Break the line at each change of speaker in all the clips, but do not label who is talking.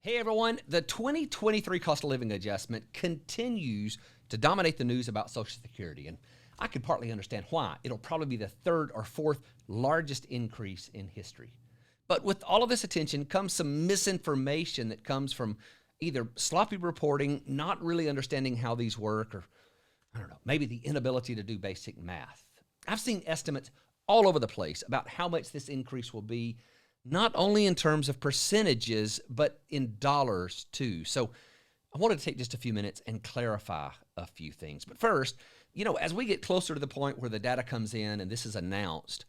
Hey everyone, the 2023 cost of living adjustment continues to dominate the news about Social Security, and I can partly understand why. It'll probably be the third or fourth largest increase in history. But with all of this attention comes some misinformation that comes from either sloppy reporting, not really understanding how these work, or I don't know, maybe the inability to do basic math. I've seen estimates all over the place about how much this increase will be, not only in terms of percentages, but in dollars too. So I wanted to take just a few minutes and clarify a few things. But first, as we get closer to the point where the data comes in and this is announced,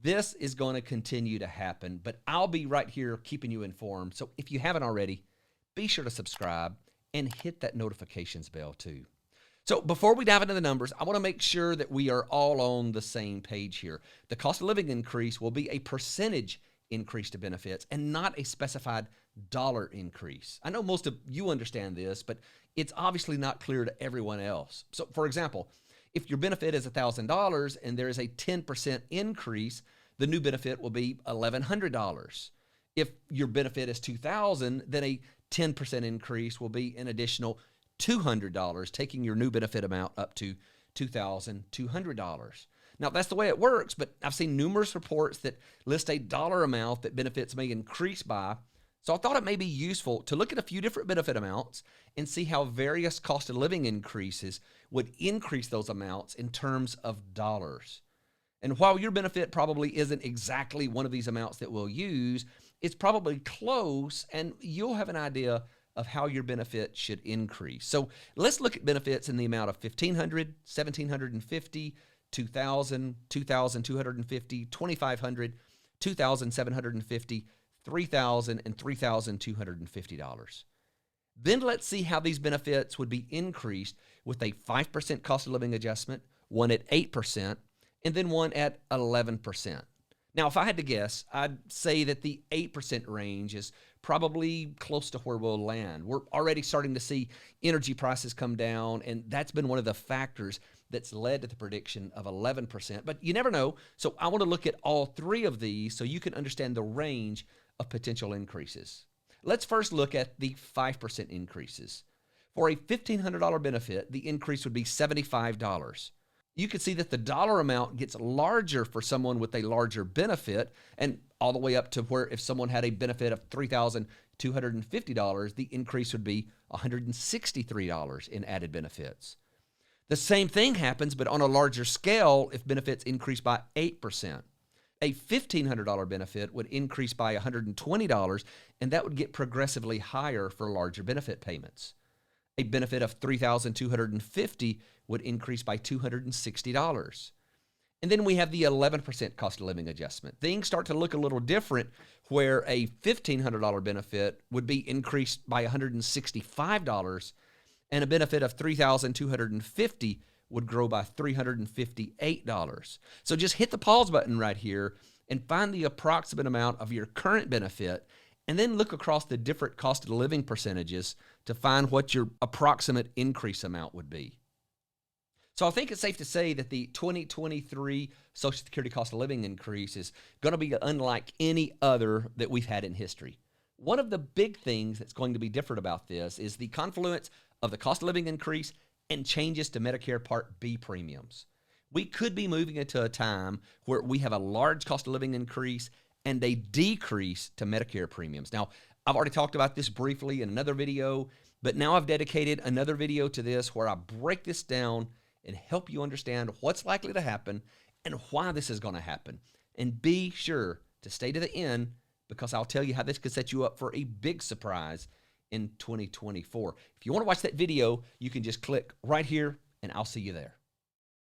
this is going to continue to happen, but I'll be right here keeping you informed. So if you haven't already, be sure to subscribe and hit that notifications bell too. So before we dive into the numbers, I want to make sure that we are all on the same page here. The cost of living increase will be a percentage increase to benefits and not a specified dollar increase. I know most of you understand this, but it's obviously not clear to everyone else. So for example, if your benefit is $1,000 and there is a 10% increase, the new benefit will be $1,100. If your benefit is $2,000, then a 10% increase will be an additional $200, taking your new benefit amount up to $2,200. Now, that's the way it works, but I've seen numerous reports that list a dollar amount that benefits may increase by. So I thought it may be useful to look at a few different benefit amounts and see how various cost of living increases would increase those amounts in terms of dollars. And while your benefit probably isn't exactly one of these amounts that we'll use, it's probably close, and you'll have an idea of how your benefit should increase. So let's look at benefits in the amount of $1,500, $1,750, $2,000, $2,250, $2,500, $2,750, $3,000, and $3,250. Then let's see how these benefits would be increased with a 5% cost of living adjustment, one at 8%, and then one at 11%. Now, if I had to guess, I'd say that the 8% range is probably close to where we'll land. We're already starting to see energy prices come down, and that's been one of the factors that's led to the prediction of 11%. But you never know, so I want to look at all three of these so you can understand the range of potential increases. Let's first look at the 5% increases. For a $1,500 benefit, the increase would be $75. You can see that the dollar amount gets larger for someone with a larger benefit, and all the way up to where if someone had a benefit of $3,250, the increase would be $163 in added benefits. The same thing happens, but on a larger scale, if benefits increase by 8%. A $1,500 benefit would increase by $120, and that would get progressively higher for larger benefit payments. A benefit of $3,250 would increase by $260. And then we have the 11% cost of living adjustment. Things start to look a little different, where a $1,500 benefit would be increased by $165, and a benefit of $3,250 would grow by $358. So just hit the pause button right here and find the approximate amount of your current benefit, and then look across the different cost of living percentages to find what your approximate increase amount would be. So I think it's safe to say that the 2023 Social Security cost of living increase is going to be unlike any other that we've had in history. One of the big things that's going to be different about this is the confluence of the cost of living increase and changes to Medicare Part B premiums. We could be moving into a time where we have a large cost of living increase and a decrease to Medicare premiums. Now, I've already talked about this briefly in another video, but now I've dedicated another video to this where I break this down and help you understand what's likely to happen and why this is going to happen. And be sure to stay to the end, because I'll tell you how this could set you up for a big surprise in 2024. If you want to watch that video, you can just click right here and I'll see you there.